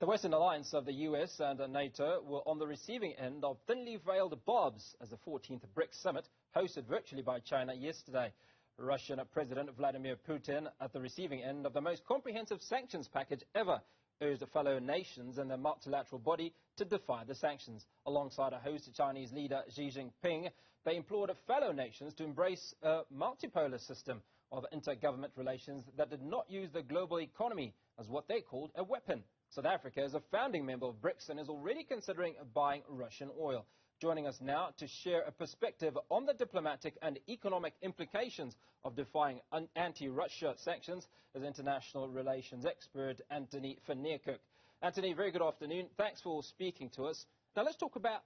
The Western alliance of the US and NATO were on the receiving end of thinly veiled barbs as the 14th BRICS Summit, hosted virtually by China yesterday. Russian President Vladimir Putin, at the receiving end of the most comprehensive sanctions package ever, urged fellow nations and the multilateral body to defy the sanctions. Alongside a host Chinese leader Xi Jinping, they implored fellow nations to embrace a multipolar system of intergovernment relations that did not use the global economy as what they called a weapon. South Africa is a founding member of BRICS and is already considering buying Russian oil. Joining us now to share a perspective on the diplomatic and economic implications of defying anti-Russia sanctions is international relations expert Anthoni Van Nieuwkerk. Anthony, very good afternoon. Thanks for speaking to us. Now let's talk about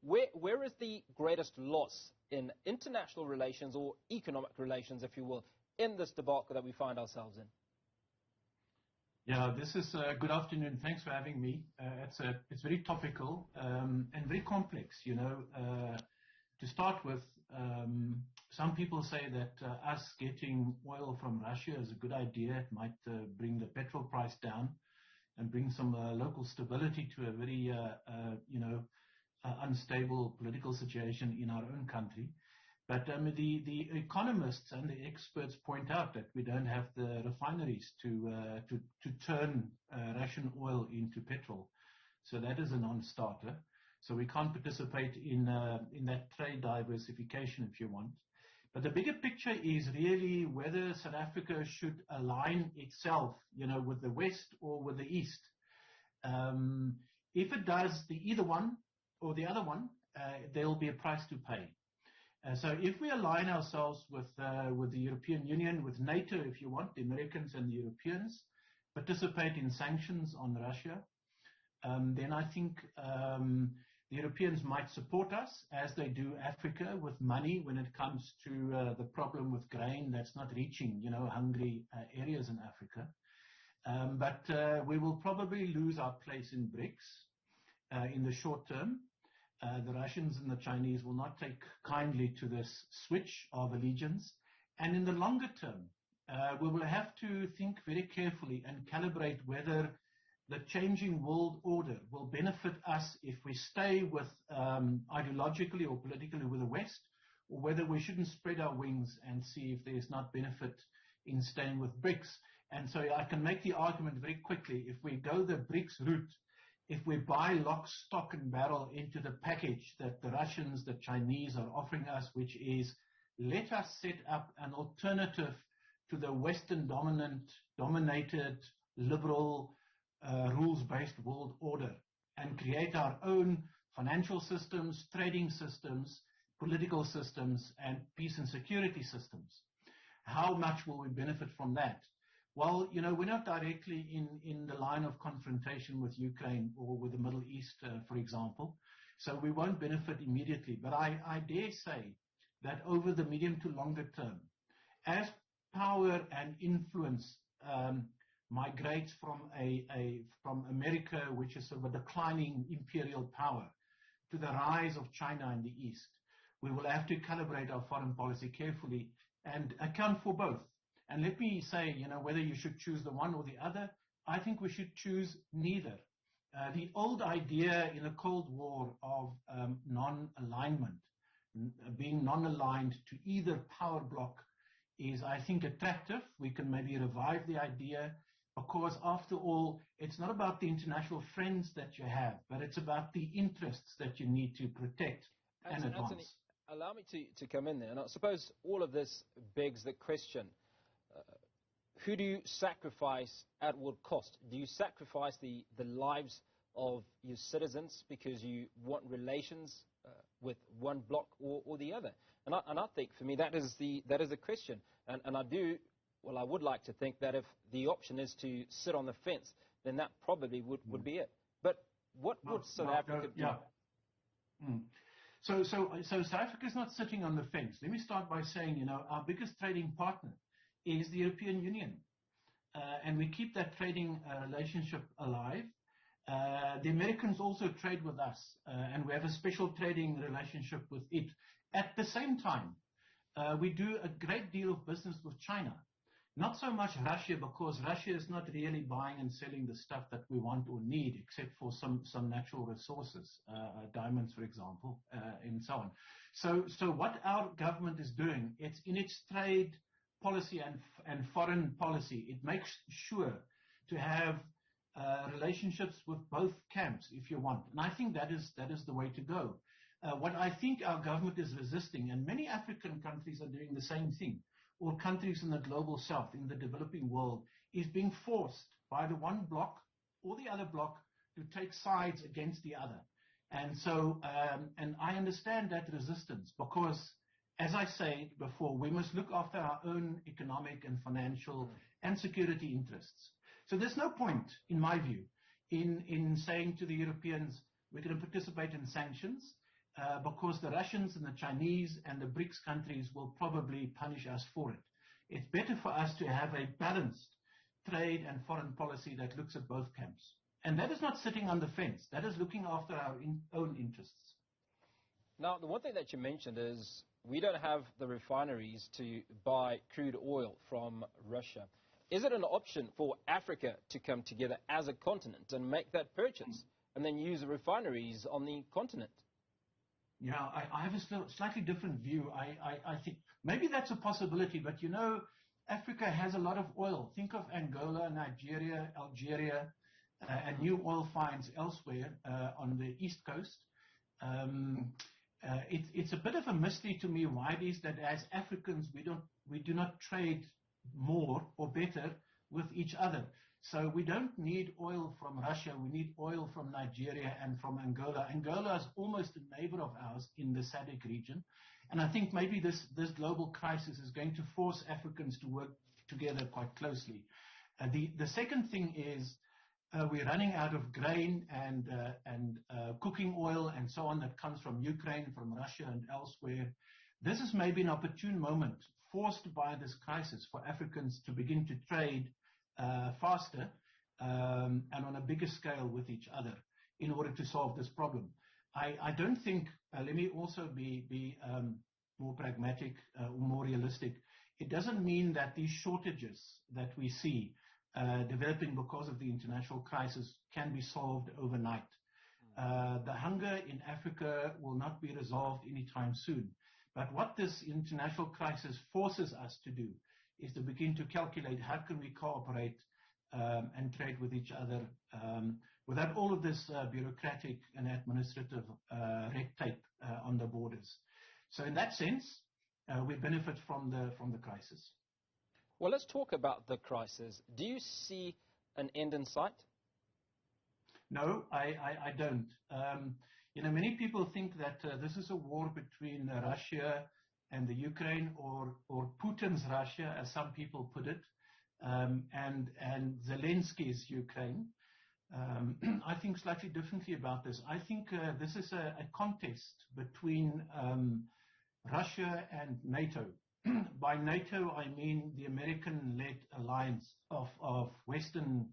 where is the greatest loss in international relations or economic relations, if you will, in this debacle that we find ourselves in? Yeah, this is good afternoon. Thanks for having me. It's very topical and very complex. You know, to start with, some people say that us getting oil from Russia is a good idea. It might bring the petrol price down and bring some local stability to a very unstable political situation in our own country. But the economists and the experts point out that we don't have the refineries to turn Russian oil into petrol. So that is a non-starter. So we can't participate in that trade diversification, if you want. But the bigger picture is really whether South Africa should align itself, with the West or with the East. If it does either one or the other one, there will be a price to pay. So if we align ourselves with the European Union, with NATO, if you want, the Americans and the Europeans, participate in sanctions on Russia, then I think the Europeans might support us, as they do Africa, with money when it comes to the problem with grain that's not reaching, hungry areas in Africa. But we will probably lose our place in BRICS in the short term. The Russians and the Chinese will not take kindly to this switch of allegiance. And in the longer term, we will have to think very carefully and calibrate whether the changing world order will benefit us if we stay with ideologically or politically with the West, or whether we shouldn't spread our wings and see if there's not benefit in staying with BRICS. And so I can make the argument very quickly. If we go the BRICS route, if we buy lock, stock and barrel into the package that the Russians, the Chinese are offering us, which is let us set up an alternative to the Western dominated, liberal, rules-based world order and create our own financial systems, trading systems, political systems, and peace and security systems. How much will we benefit from that? Well, we're not directly in the line of confrontation with Ukraine or with the Middle East, for example, so we won't benefit immediately. But I dare say that over the medium to longer term, as power and influence migrates from America, which is sort of a declining imperial power, to the rise of China in the East, we will have to calibrate our foreign policy carefully and account for both. And let me say, whether you should choose the one or the other, I think we should choose neither. The old idea in the Cold War of non-alignment, being non-aligned to either power bloc is, I think, attractive. We can maybe revive the idea because, after all, it's not about the international friends that you have, but it's about the interests that you need to protect and advance. Anthony, allow me to come in there. And I suppose all of this begs the question, who do you sacrifice at what cost? Do you sacrifice the lives of your citizens because you want relations with one bloc or the other? And I think, for me, that is the question. And I would like to think that if the option is to sit on the fence, then that probably would be it. But what would South Africa do? Yeah. So South Africa is not sitting on the fence. Let me start by saying, our biggest trading partner is the European Union. And we keep that trading relationship alive. The Americans also trade with us, and we have a special trading relationship with it. At the same time, we do a great deal of business with China. Not so much Russia, because Russia is not really buying and selling the stuff that we want or need, except for some natural resources, diamonds, for example, and so on. So what our government is doing, it's in its trade policy and foreign policy, it makes sure to have relationships with both camps, if you want. And I think that is the way to go. What I think our government is resisting, and many African countries are doing the same thing, or countries in the global south, in the developing world, is being forced by the one bloc or the other bloc to take sides against the other. And so, and I understand that resistance, because, as I said before, we must look after our own economic and financial and security interests. So there's no point, in my view, in saying to the Europeans, we're going to participate in sanctions, because the Russians and the Chinese and the BRICS countries will probably punish us for it. It's better for us to have a balanced trade and foreign policy that looks at both camps. And that is not sitting on the fence. That is looking after our own interests. Now, the one thing that you mentioned is we don't have the refineries to buy crude oil from Russia. Is it an option for Africa to come together as a continent and make that purchase and then use the refineries on the continent? Yeah, I have a slightly different view. I think maybe that's a possibility, but you know, Africa has a lot of oil. Think of Angola, Nigeria, Algeria, and new oil finds elsewhere on the east coast. It's a bit of a mystery to me why it is that as Africans we do not trade more or better with each other. So we don't need oil from Russia, we need oil from Nigeria and from Angola. Angola is almost a neighbor of ours in the SADC region. And I think maybe this global crisis is going to force Africans to work together quite closely. The second thing is we're running out of grain and cooking oil and so on that comes from Ukraine, from Russia and elsewhere. This is maybe an opportune moment, forced by this crisis, for Africans to begin to trade faster and on a bigger scale with each other in order to solve this problem. I don't think, let me also be more pragmatic, more realistic. It doesn't mean that these shortages that we see developing because of the international crisis can be solved overnight. The hunger in Africa will not be resolved anytime soon. But what this international crisis forces us to do is to begin to calculate how can we cooperate and trade with each other without all of this bureaucratic and administrative red tape on the borders. So in that sense, we benefit from the crisis. Well, let's talk about the crisis. Do you see an end in sight? No, I don't. You know, many people think that this is a war between Russia and the Ukraine, or Putin's Russia, as some people put it, and Zelensky's Ukraine. I think slightly differently about this. I think this is a contest between Russia and NATO. By NATO, I mean the American-led alliance of Western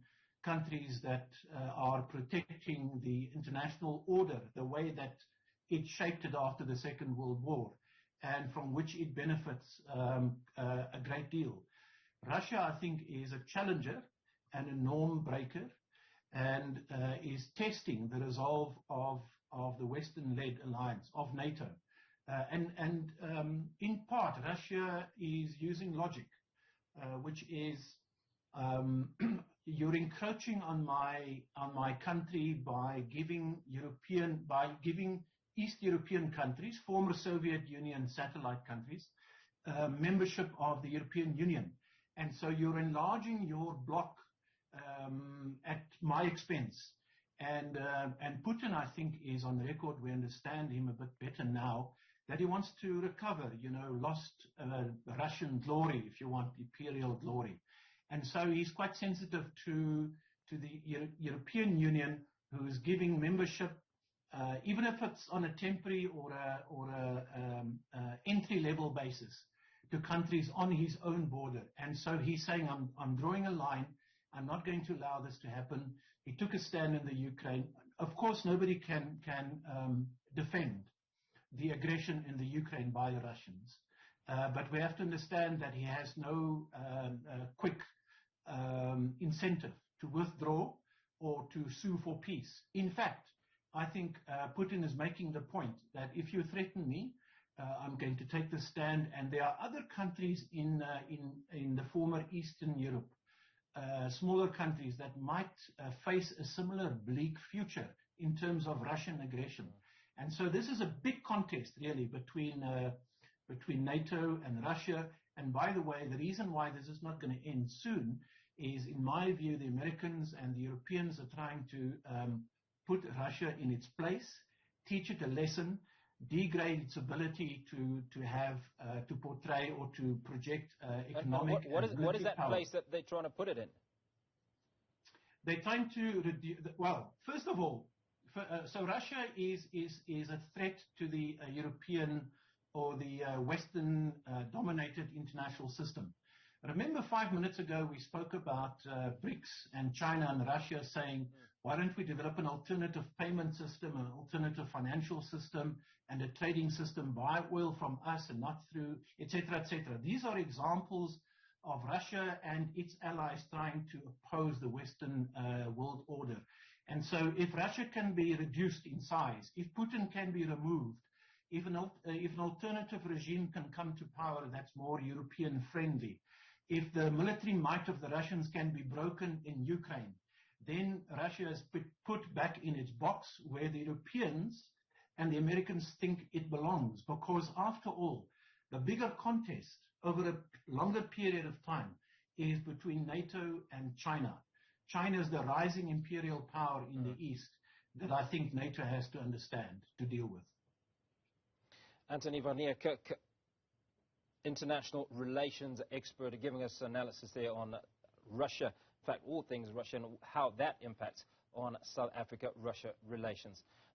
countries that are protecting the international order, the way that it shaped it after the Second World War, and from which it benefits a great deal. Russia, I think, is a challenger and a norm breaker, and is testing the resolve of the Western-led alliance, of NATO. And in part, Russia is using logic, which is you're encroaching on my country by giving East European countries, former Soviet Union satellite countries, membership of the European Union. And so you're enlarging your bloc at my expense. And Putin, I think, is on record, we understand him a bit better now, that he wants to recover, you know, lost Russian glory, if you want, imperial glory. And so he's quite sensitive to the European Union, who is giving membership, even if it's on a temporary or a entry-level basis, to countries on his own border. And so he's saying, I'm drawing a line. I'm not going to allow this to happen. He took a stand in the Ukraine. Of course, nobody can defend the aggression in the Ukraine by the Russians. But we have to understand that he has no quick incentive to withdraw or to sue for peace. In fact, I think Putin is making the point that if you threaten me, I'm going to take the stand. And there are other countries in the former Eastern Europe, smaller countries that might face a similar bleak future in terms of Russian aggression. And so this is a big contest, really, between NATO and Russia. And by the way, the reason why this is not going to end soon is, in my view, the Americans and the Europeans are trying to put Russia in its place, teach it a lesson, degrade its ability to have to portray or to project economic. What is that power. place that they're trying to put it in? They're trying to reduce. Well, first of all, so Russia is a threat to the European or the Western dominated international system. Remember 5 minutes ago we spoke about BRICS and China and Russia saying, why don't we develop an alternative payment system, an alternative financial system, and a trading system, buy oil from us and not through, etc., etc. These are examples of Russia and its allies trying to oppose the Western world order. And so if Russia can be reduced in size, if Putin can be removed, if an alternative regime can come to power that's more European friendly, if the military might of the Russians can be broken in Ukraine, then Russia is put back in its box where the Europeans and the Americans think it belongs. Because after all, the bigger contest over a longer period of time is between NATO and China. China is the rising imperial power in the East that I think NATO has to understand, to deal with. Anthoni Van Nieuwkerk, international relations expert, giving us analysis there on Russia, in fact, all things Russia, and how that impacts on South Africa-Russia relations.